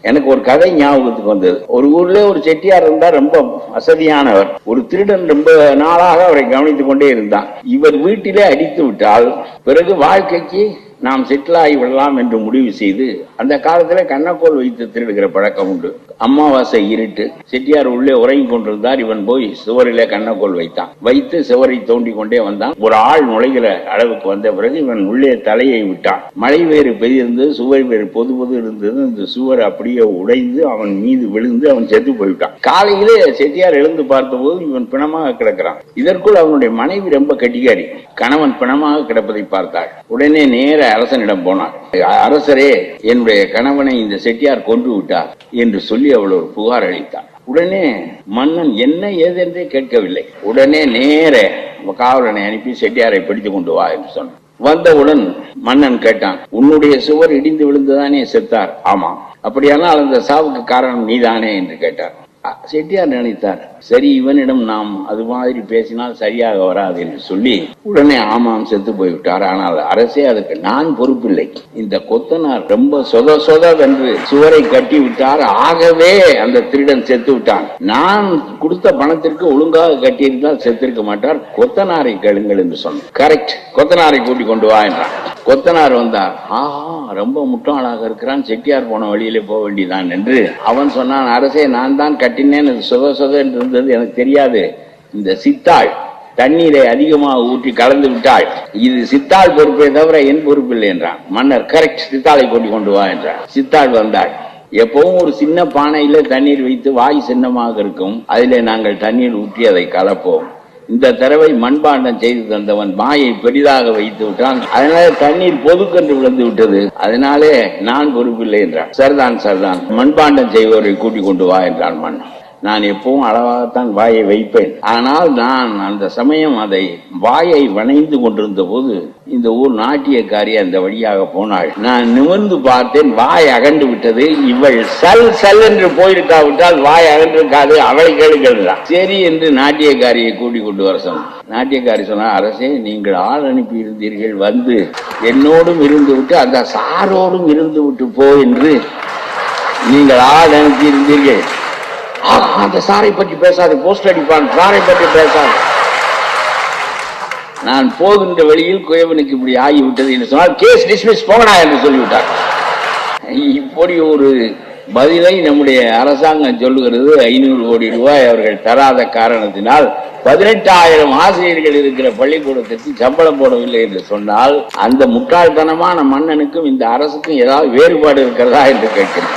எனக்கு ஒரு கதை ஞாபகத்துக்கு வந்தது. ஒரு ஊர்ல ஒரு செட்டியார் இருந்தா, ரொம்ப வசதியானவர். ஒரு திருடன் ரொம்ப நாளாக அவரை கவனித்துக் கொண்டே இருந்தான். இவர் வீட்டிலே அடித்து விட்டால் பிறகு வாழ்க்கைக்கு நாம் செட்டில் ஆகி விடலாம் என்று முடிவு செய்து, அந்த காலத்துல கண்ணக்கோல் வைத்து திருடுகிற பழக்கம் உண்டு. அமாவாசை இருட்டு, செட்டியார் உள்ளே உறங்கி கொண்டிருந்தார். இவன் போய் சுவரிலே கண்ணக்கோல் வைத்தான். வைத்து சுவரை தோண்டி கொண்டே வந்தான். ஒரு ஆள் நுழைகிற அளவுக்கு வந்த பிறகு இவன் உள்ளே தலையை விட்டான். மழை வேறு பெய்திருந்தது, சுவர் வேறு பொது பொது இருந்தது. இந்த சுவர் அப்படியே உடைந்து அவன் மீது விழுந்து அவன் செத்து போய்விட்டான். காலையிலே செட்டியார் எழுந்து பார்த்தபோது இவன் பிணமாக கிடக்கிறான். இதற்குள் அவனுடைய மனைவி ரொம்ப கட்டிக்காரி. கணவன் பிணமாக கிடப்பதை பார்த்தாள். உடனே நேர அரசனிடம் போனார். அரசரே, என்னுடைய கணவனை இந்த செட்டியார் கொன்று விட்டார் என்று சொல்லி அவள் ஒரு புகார் அளித்தார். உடனே மன்னன் என்ன ஏதென்றே கேட்கவில்லை. உடனே நேர காவலனை அனுப்பி செட்டியாரை பிடித்து கொண்டு வா என்று சொன்னார். வந்தவுடன் மன்னன் கேட்டான், உன்னுடைய சுவர் இடிந்து விழுந்துதானே செத்தார்? ஆமா. அப்படியானால் அந்த சாவுக்கு காரணம் நீதானே என்று கேட்டார். செட்டியார் நினைத்தார், சரி, இவனிடம் நாம் அது மாதிரி பேசினால் சரியாக வராது என்று சொல்லி உடனே ஆமாம், செத்து போய்விட்டார். ஆனால் அரசே, அதுக்கு நான் பொறுப்பில்லை. இந்த கொத்தனார் ரொம்ப சொதவென்று சுவரை கட்டி விட்டார். ஆகவே அந்த திருடன் செத்து விட்டான். நான் கொடுத்த பணத்திற்கு ஒழுங்காக கட்டியிருந்தால் செத்திருக்க மாட்டார். கொத்தனாரை கேளுங்கள் என்று சொன்னார். கரெக்ட், கொத்தனாரை கூட்டிக் கொண்டு வா என்றான். கொத்தனார் வந்தார். ஆஹா, ரொம்ப முட்டாளாக இருக்கிறான், செட்டியார் போன வழியிலே போக வேண்டியதான் என்று அவன் சொன்னான். அரசே, நான் தான் கட்டினேன், சொத என்று இருந்தது, எனக்கு தெரியாது. இந்த சித்தாள் தண்ணீரை அதிகமாக ஊற்றி கலந்து விட்டாள். இது சித்தாள் பொறுப்பே தவிர என் பொறுப்பில்லை என்றான். மன்னர், கரெக்ட், சித்தாளை கூட்டிக் கொண்டு வா என்றார். சித்தாள் வந்தாள். எப்பவும் ஒரு சின்ன பானையில தண்ணீர் வைத்து வாய் சின்னமாக இருக்கும், அதிலே நாங்கள் தண்ணீர் ஊற்றி அதை கலப்போம். இந்த தடவை மண்பாண்டம் செய்து தந்தவன் வாயை பெரிதாக வைத்து விட்டான். அதனால தண்ணீர் பொதுக்கென்று விழுந்து விட்டது. அதனாலே நான் பொறுப்பில்லை என்றான். சரிதான், மண்பாண்டம் செய்வரை கூட்டிக் கொண்டு வா என்றான் மன்னன். நான் எப்பவும் அளவாகத்தான் வாயை வைப்பேன். ஆனால் நான் அந்த சமயம் அதை வாயை வணைந்து கொண்டிருந்த போது இந்த ஊர் நாட்டியக்காரி அந்த வழியாக போனாள். நான் நிமிர்ந்து பார்த்தேன், வாய் அகன்று விட்டது. இவள் சல் என்று போயிருக்காவிட்டால் வாய் அகன்றிருக்காது, அவளை கேளுகிறான். சரி என்று நாட்டியக்காரியை கூட்டிக் கொண்டு வர சொன்னான். நாட்டியக்காரி சொன்னார், அரசே, நீங்கள் ஆள் அனுப்பி இருந்தீர்கள், வந்து என்னோடும் இருந்து விட்டு அந்த சாரோடும் இருந்து விட்டு போ என்று நீங்கள் ஆள் அனுப்பி இருந்தீர்கள். அந்த சாரை பற்றி பேசாது, போஸ்ட் அடிப்பான், சாரை பற்றி பேசாது. நான் போகின்ற வழியில் குயவனுக்கு இப்படி ஆகிவிட்டது என்று சொன்னால் கேஸ் டிஸ்மிஸ் போகடா என்று சொல்லிவிட்டார். இப்படி ஒரு பதிலை நம்முடைய அரசாங்கம் சொல்லுகிறது. 500 கோடி ரூபாய் அவர்கள் தராத காரணத்தினால் 18,000 ஆசிரியர்கள் இருக்கிற பள்ளிக்கூடத்திற்கு சம்பளம் போடவில்லை என்று சொன்னால் அந்த முட்டாள்தனமான மன்னனுக்கும் இந்த அரசுக்கும் ஏதாவது வேறுபாடு இருக்கிறதா என்று கேட்கிறேன்.